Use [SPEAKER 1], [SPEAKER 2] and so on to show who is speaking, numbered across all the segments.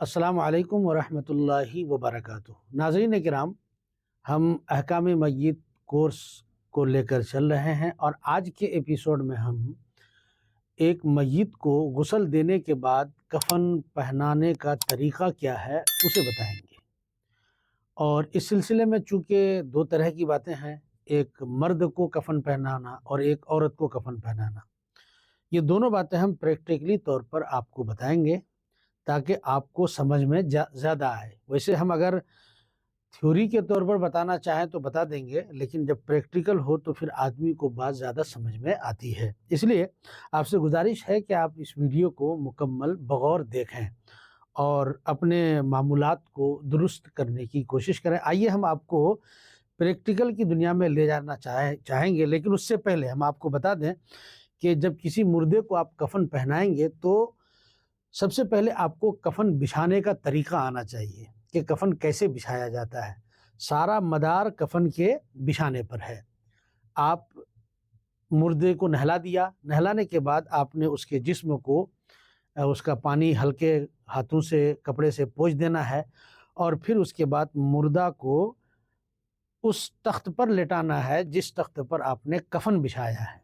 [SPEAKER 1] अस्सलाम वालेकुम वरहमतुल्लाहि वबरकातुह। नाज़रीन किराम, हम अहकाम मय्यत कोर्स को लेकर चल रहे हैं और आज के एपिसोड में हम एक मय्यत को गुस्ल देने के बाद कफ़न पहनाने का तरीक़ा क्या है उसे बताएंगे। और इस सिलसिले में चूँकि दो तरह की बातें हैं, एक मर्द को कफ़न पहनाना और एक औरत को कफ़न पहनाना, ये दोनों बातें हम प्रैक्टिकली तौर पर आपको बताएंगे ताकि आपको समझ में ज़्यादा आए। वैसे हम अगर थ्योरी के तौर पर बताना चाहें तो बता देंगे, लेकिन जब प्रैक्टिकल हो तो फिर आदमी को बात ज़्यादा समझ में आती है। इसलिए आपसे गुजारिश है कि आप इस वीडियो को मुकम्मल बगौर देखें और अपने मामूलात को दुरुस्त करने की कोशिश करें। आइए हम आपको प्रैक्टिकल की दुनिया में ले जाना चाहेंगे, लेकिन उससे पहले हम आपको बता दें कि जब किसी मुर्दे को आप कफ़न पहनाएंगे तो सबसे पहले आपको कफ़न बिछाने का तरीक़ा आना चाहिए कि कफ़न कैसे बिछाया जाता है। सारा मदार कफ़न के बिछाने पर है। आप मुर्दे को नहला दिया, नहलाने के बाद आपने उसके जिस्म को उसका पानी हल्के हाथों से कपड़े से पोंछ देना है और फिर उसके बाद मुर्दा को उस तख्त पर लेटाना है जिस तख्त पर आपने कफ़न बिछाया है।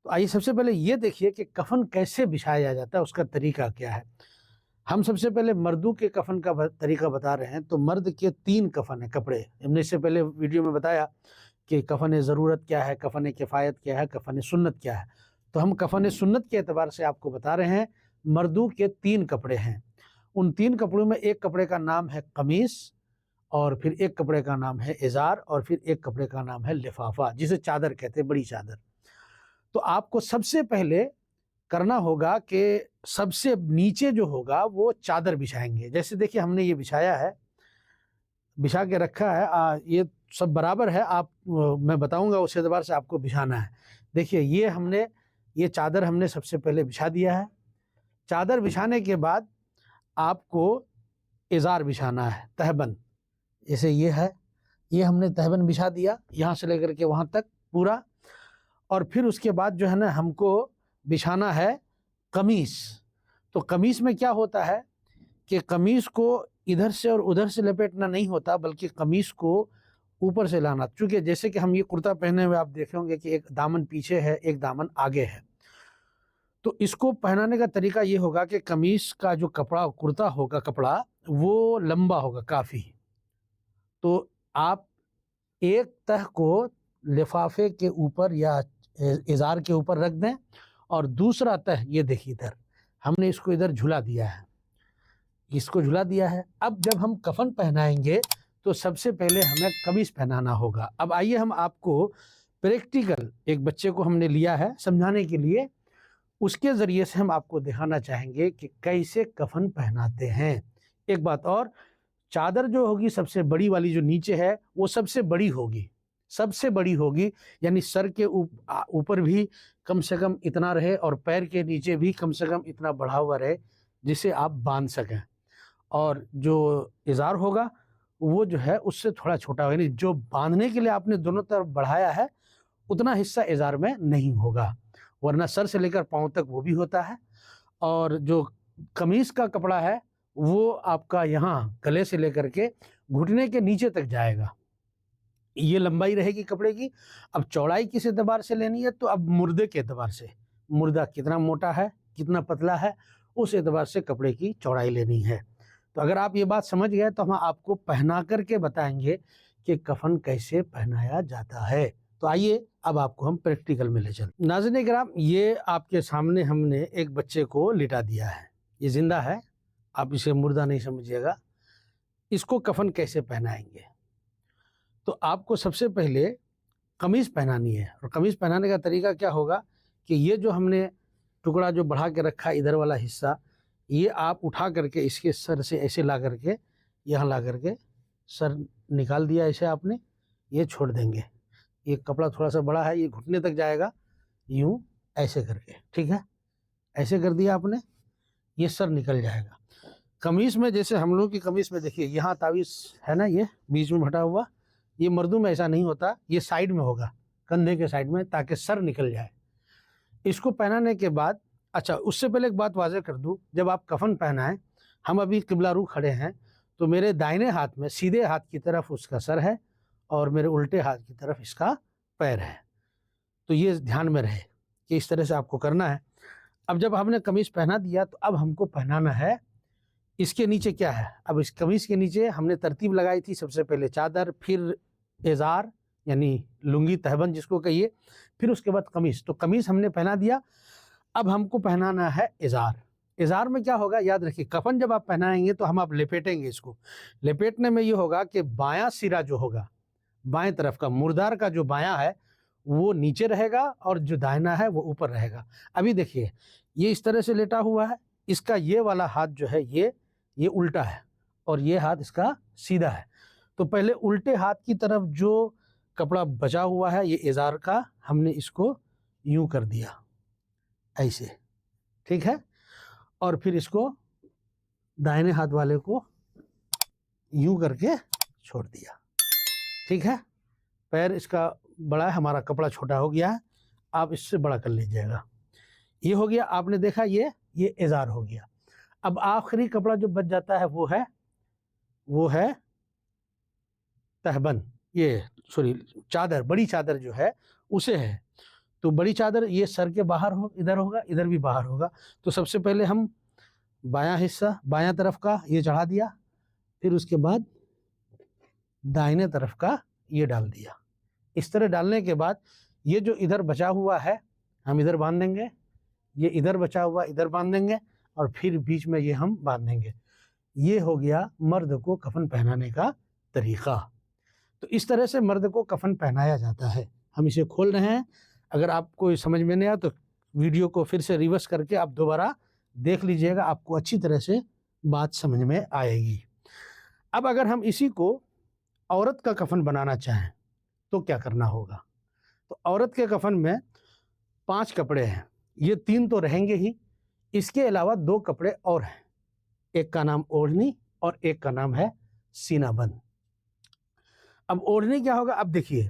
[SPEAKER 1] तो आइए सबसे पहले ये देखिए कि कफ़न कैसे बिछाया जाता है, उसका तरीका क्या है। हम सबसे पहले मर्दों के कफ़न का तरीका बता रहे हैं। तो मर्द के 3 कफ़न है कपड़े। हमने इससे पहले वीडियो में बताया कि कफ़न ज़रूरत क्या है, कफ़न किफ़ायत क्या है, कफ़न सुन्नत क्या है। तो हम कफ़न सुन्नत के एतबार से आपको बता रहे हैं। मर्दों के 3 कपड़े हैं। उन 3 कपड़ों में एक कपड़े का नाम है कमीज़, और फिर एक कपड़े का नाम है इज़ार, और फिर एक कपड़े का नाम है लिफाफा, जिसे चादर कहते हैं, बड़ी चादर। तो आपको सबसे पहले करना होगा कि सबसे नीचे जो होगा वो चादर बिछाएंगे। जैसे देखिए हमने ये बिछाया है, बिछा के रखा है, ये सब बराबर है। मैं बताऊंगा उस एतबार से आपको बिछाना है। देखिए ये चादर हमने सबसे पहले बिछा दिया है। चादर बिछाने के बाद आपको इज़ार बिछाना है, तहबंद। जैसे ये है, ये हमने तहबंद बिछा दिया यहाँ से लेकर के वहाँ तक पूरा। और फिर उसके बाद जो है ना, हमको बिछाना है कमीज़। तो कमीज़ में क्या होता है कि कमीज़ को इधर से और उधर से लपेटना नहीं होता, बल्कि कमीज़ को ऊपर से लाना। चूँकि जैसे कि हम ये कुर्ता पहने हुए आप देखेंगे कि एक दामन पीछे है, एक दामन आगे है। तो इसको पहनाने का तरीका ये होगा कि कमीज़ का जो कपड़ा कुर्ता होगा, कपड़ा वो लंबा होगा काफ़ी। तो आप एक तह को लिफाफे के ऊपर या इज़ार के ऊपर रख दें और दूसरा तह ये देखिए इधर हमने इसको इधर झुला दिया है, इसको झुला दिया है। अब जब हम कफ़न पहनाएंगे तो सबसे पहले हमें कमीज़ पहनाना होगा। अब आइए हम आपको प्रैक्टिकल, एक बच्चे को हमने लिया है समझाने के लिए, उसके ज़रिए से हम आपको दिखाना चाहेंगे कि कैसे कफ़न पहनाते हैं। एक बात और, चादर जो होगी सबसे बड़ी वाली जो नीचे है वो सबसे बड़ी होगी, सबसे बड़ी होगी, यानी सर के ऊपर भी कम से कम इतना रहे और पैर के नीचे भी कम से कम इतना बढ़ा हुआ रहे जिसे आप बांध सकें। और जो इज़ार होगा वो जो है उससे थोड़ा छोटा होगा, यानी जो बांधने के लिए आपने दोनों तरफ बढ़ाया है उतना हिस्सा इज़ार में नहीं होगा, वरना सर से लेकर पाँव तक वो भी होता है। और जो कमीज़ का कपड़ा है वो आपका यहाँ गले से लेकर के घुटने के नीचे तक जाएगा, ये लंबाई रहेगी कपड़े की। अब चौड़ाई किस एतबार से लेनी है, तो अब मुर्दे के एतबार से, मुर्दा कितना मोटा है कितना पतला है उस एतबार से कपड़े की चौड़ाई लेनी है। तो अगर आप ये बात समझ गए तो हम आपको पहना करके बताएंगे कि कफ़न कैसे पहनाया जाता है। तो आइए अब आपको हम प्रैक्टिकल में ले चलते। नाज़रीन किराम, ये आपके सामने हमने एक बच्चे को लिटा दिया है, ये ज़िंदा है, आप इसे मुर्दा नहीं समझिएगा। इसको कफ़न कैसे पहनाएंगे, तो आपको सबसे पहले कमीज़ पहनानी है। और कमीज़ पहनाने का तरीका क्या होगा कि ये जो हमने टुकड़ा जो बढ़ा के रखा है, इधर वाला हिस्सा, ये आप उठा करके इसके सर से ऐसे ला करके यहाँ ला करके सर निकाल दिया, ऐसे आपने ये छोड़ देंगे। ये कपड़ा थोड़ा सा बड़ा है, ये घुटने तक जाएगा, यूँ ऐसे करके, ठीक है, ऐसे कर दिया आपने, ये सर निकल जाएगा। कमीज़ में जैसे हम लोग की कमीज़ में देखिए यहाँ तावीज़ है ना, ये बीच में भटा हुआ, ये मर्दों में ऐसा नहीं होता, ये साइड में होगा, कंधे के साइड में, ताकि सर निकल जाए। इसको पहनाने के बाद, अच्छा उससे पहले एक बात वाज़ेह कर दूँ, जब आप कफ़न पहनाएं हम अभी किबला रू खड़े हैं, तो मेरे दाहिने हाथ में सीधे हाथ की तरफ उसका सर है और मेरे उल्टे हाथ की तरफ इसका पैर है। तो ये ध्यान में रहे कि इस तरह से आपको करना है। अब जब हमने कमीज़ पहना दिया तो अब हमको पहनाना है इसके नीचे क्या है। अब इस कमीज़ के नीचे हमने तरतीब लगाई थी, सबसे पहले चादर, फिर इज़ार यानी लुंगी तहबंद जिसको कहिए, फिर उसके बाद कमीज़। तो कमीज़ हमने पहना दिया, अब हमको पहनाना है इज़ार। इज़ार में क्या होगा, याद रखिए, कफन जब आप पहनाएंगे तो हम आप लपेटेंगे इसको। लपेटने में ये होगा कि बायां सिरा जो होगा, बाएं तरफ का मुर्दार का जो बायां है वो नीचे रहेगा और जो दाहिना है वो ऊपर रहेगा। अभी देखिए ये इस तरह से लेटा हुआ है, इसका ये वाला हाथ जो है ये उल्टा है और ये हाथ इसका सीधा है। तो पहले उल्टे हाथ की तरफ जो कपड़ा बचा हुआ है ये इज़ार का, हमने इसको यूं कर दिया ऐसे, ठीक है, और फिर इसको दाहिने हाथ वाले को यूं करके छोड़ दिया, ठीक है। पैर इसका बड़ा है, हमारा कपड़ा छोटा हो गया है, आप इससे बड़ा कर लीजिएगा। ये हो गया, आपने देखा ये इज़ार हो गया। अब आखिरी कपड़ा जो बच जाता है वो है तहबंद, ये सॉरी चादर, बड़ी चादर जो है उसे है। तो बड़ी चादर ये सर के बाहर हो, इधर होगा, इधर भी बाहर होगा। तो सबसे पहले हम बायां हिस्सा, बायां तरफ का ये चढ़ा दिया, फिर उसके बाद दाहिने तरफ का ये डाल दिया। इस तरह डालने के बाद ये जो इधर बचा हुआ है हम इधर बांध देंगे, ये इधर बचा हुआ इधर बांध देंगे और फिर बीच में ये हम बांध देंगे। ये हो गया मर्द को कफन पहनाने का तरीक़ा। तो इस तरह से मर्द को कफन पहनाया जाता है। हम इसे खोल रहे हैं, अगर आपको समझ में नहीं आया तो वीडियो को फिर से रिवर्स करके आप दोबारा देख लीजिएगा, आपको अच्छी तरह से बात समझ में आएगी। अब अगर हम इसी को औरत का कफन बनाना चाहें तो क्या करना होगा। तो औरत के कफन में 5 कपड़े हैं, ये 3 तो रहेंगे ही, इसके अलावा 2 कपड़े और हैं। एक का नाम ओढ़नी और एक का नाम है सीनाबंद। अब ओढ़नी क्या होगा, अब देखिए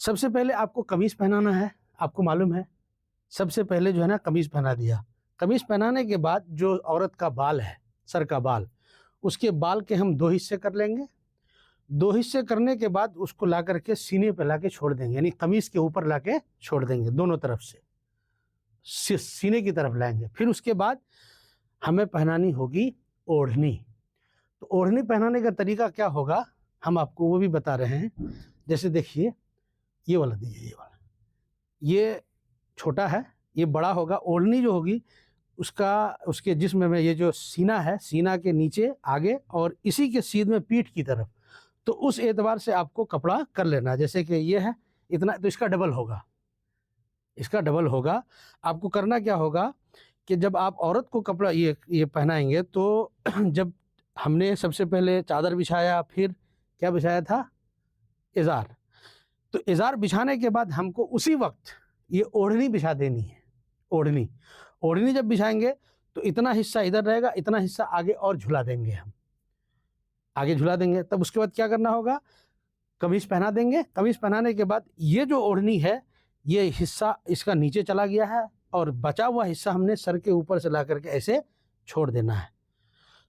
[SPEAKER 1] सबसे पहले आपको कमीज़ पहनाना है। आपको मालूम है सबसे पहले जो है ना कमीज़ पहना दिया। कमीज़ पहनाने के बाद जो औरत का बाल है, सर का बाल, उसके बाल के हम 2 हिस्से कर लेंगे। 2 हिस्से करने के बाद उसको ला करके सीने पे ला के छोड़ देंगे, यानी कमीज़ के ऊपर ला के छोड़ देंगे, दोनों तरफ से सीने की तरफ लाएंगे। फिर उसके बाद हमें पहनानी होगी ओढ़नी। तो ओढ़नी पहनाने का तरीका क्या होगा हम आपको वो भी बता रहे हैं। जैसे देखिए ये वाला दीजिए, ये वाला, ये छोटा है, ये बड़ा होगा। ओढ़नी जो होगी उसके जिस्म में ये जो सीना है, सीना के नीचे आगे और इसी के सीध में पीठ की तरफ, तो उस एतबार से आपको कपड़ा कर लेना। जैसे कि ये है इतना, तो इसका डबल होगा, इसका डबल होगा। आपको करना क्या होगा कि जब आप औरत को कपड़ा ये पहनाएंगे तो जब हमने सबसे पहले चादर बिछाया, फिर क्या बिछाया था, इज़ार। तो इज़ार बिछाने के बाद हमको उसी वक्त ये ओढ़नी बिछा देनी है। ओढ़नी जब बिछाएंगे तो इतना हिस्सा इधर रहेगा, इतना हिस्सा आगे और झुला देंगे, हम आगे झुला देंगे। तब उसके बाद क्या करना होगा, कमीज़ पहना देंगे। कमीज़ पहनाने के बाद ये जो ओढ़नी है ये हिस्सा इसका नीचे चला गया है और बचा हुआ हिस्सा हमने सर के ऊपर से ला करके ऐसे छोड़ देना है।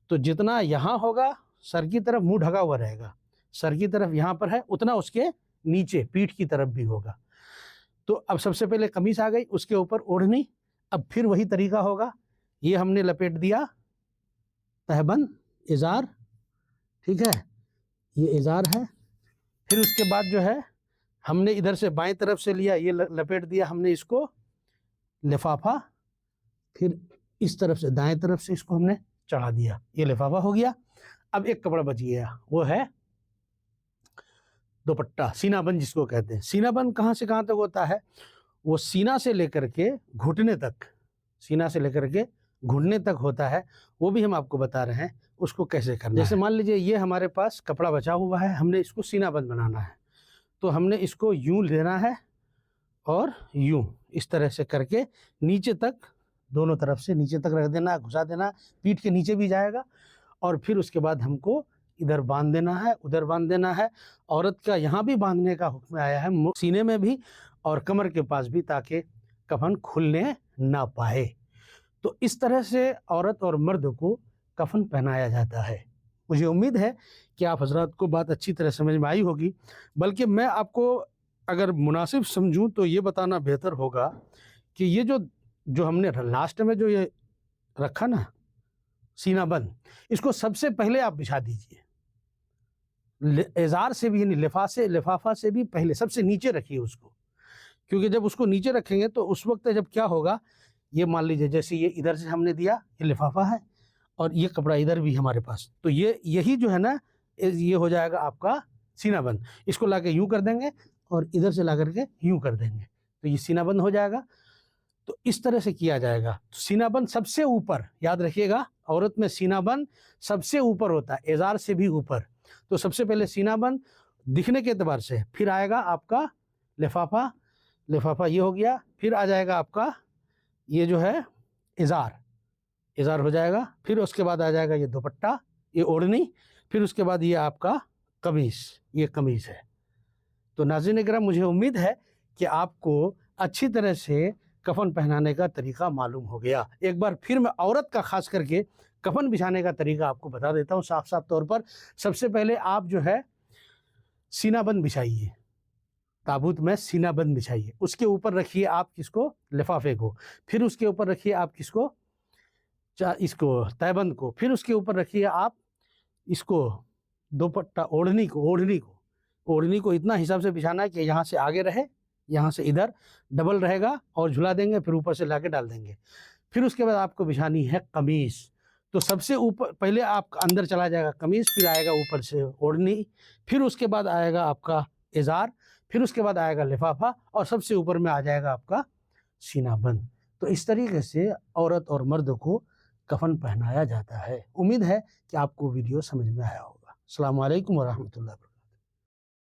[SPEAKER 1] तो जितना यहाँ होगा सर की तरफ मुंह ढका हुआ रहेगा, सर की तरफ यहाँ पर है, उतना उसके नीचे पीठ की तरफ भी होगा। तो अब सबसे पहले कमीज़ आ गई, उसके ऊपर ओढ़नी। अब फिर वही तरीका होगा, ये हमने लपेट दिया तहबंद, इज़ार, ठीक है, ये इज़ार है। फिर उसके बाद जो है हमने इधर से बाएं तरफ से लिया, ये लपेट दिया हमने इसको लिफाफा, फिर इस तरफ से दाएं तरफ से इसको हमने चढ़ा दिया, ये लिफाफा हो गया। अब एक कपड़ा बच गया, वो है दुपट्टा, सीनाबंद जिसको कहते हैं। सीनाबंद कहाँ से कहाँ तक होता है, वो सीना से लेकर के घुटने तक, सीना से लेकर के घुटने तक होता है। वो भी हम आपको बता रहे हैं उसको कैसे करना है। जैसे मान लीजिए ये हमारे पास कपड़ा बचा हुआ है, हमने इसको सीनाबंद बनाना है, तो हमने इसको यूं लेना है और यूं इस तरह से करके नीचे तक, दोनों तरफ से नीचे तक रख देना, घुसा देना, पीठ के नीचे भी जाएगा। और फिर उसके बाद हमको इधर बांध देना है, उधर बांध देना है। औरत का यहाँ भी बांधने का हुक्म आया है, सीने में भी और कमर के पास भी, ताकि कफन खुलने ना पाए। तो इस तरह से औरत और मर्द को کفن پہنایا جاتا ہے۔ مجھے امید ہے کہ آپ حضرات کو بات اچھی طرح سمجھ میں آئی ہوگی، بلکہ میں آپ کو اگر مناسب سمجھوں تو یہ بتانا بہتر ہوگا کہ یہ جو ہم نے لاسٹ میں جو یہ رکھا نا سینہ بند، اس کو سب سے پہلے آپ بچھا دیجئے، ازار سے بھی یعنی لفافہ سے بھی پہلے سب سے نیچے رکھیے اس کو، کیونکہ جب اس کو نیچے رکھیں گے تو اس وقت جب کیا ہوگا، یہ مان لیجئے جیسے یہ ادھر سے ہم نے دیا، یہ لفافہ ہے اور یہ کپڑا ادھر بھی ہمارے پاس، تو یہی جو ہے نا یہ ہو جائے گا آپ کا سینہ بند۔ اس کو لا کے یوں کر دیں گے اور ادھر سے لا کر کے یوں کر دیں گے تو یہ سینہ بند ہو جائے گا۔ تو اس طرح سے کیا جائے گا۔ سینہ بند سب سے اوپر، یاد رکھیے گا عورت میں سینہ بند سب سے اوپر ہوتا ہے، ازار سے بھی اوپر۔ تو سب سے پہلے سینہ بند دکھنے کے اعتبار سے، پھر آئے گا آپ کا لفافہ یہ ہو گیا، پھر آ جائے گا آپ کا یہ جو ہے ازار ہو جائے گا، پھر اس کے بعد آ جائے گا یہ دوپٹہ، یہ اوڑھنی، پھر اس کے بعد یہ آپ کا قمیص، یہ قمیص ہے۔ تو ناظرین اکرام، مجھے امید ہے کہ آپ کو اچھی طرح سے کفن پہنانے کا طریقہ معلوم ہو گیا۔ ایک بار پھر میں عورت کا خاص کر کے کفن بچھانے کا طریقہ آپ کو بتا دیتا ہوں صاف طور پر۔ سب سے پہلے آپ جو ہے سینہ بند بچھائیے، تابوت میں سینہ بند بچھائیے، اس کے اوپر رکھیے آپ کس کو، لفافے کو، پھر اس کے اوپر رکھیے آپ کس کو، اس کو تہبند کو، پھر اس کے اوپر رکھیے آپ اس کو دوپٹہ اوڑھنی کو اتنا حساب سے بچھانا ہے کہ یہاں سے آگے رہے، یہاں سے ادھر ڈبل رہے گا اور جھلا دیں گے، پھر اوپر سے لا کے ڈال دیں گے۔ پھر اس کے بعد آپ کو بچھانی ہے قمیص۔ تو سب سے اوپر پہلے آپ اندر چلا جائے گا قمیص، پھر آئے گا اوپر سے اوڑھنی، پھر اس کے بعد آئے گا آپ کا ازار، پھر اس کے بعد آئے گا لفافہ، اور سب سے اوپر میں آ جائے گا آپ کا سینہ بند۔ تو اس طریقے سے عورت اور مرد کو کفن پہنایا جاتا ہے۔ امید ہے کہ آپ کو ویڈیو سمجھ میں آیا ہوگا۔ السلام علیکم ورحمۃ اللہ وبرکاتہ۔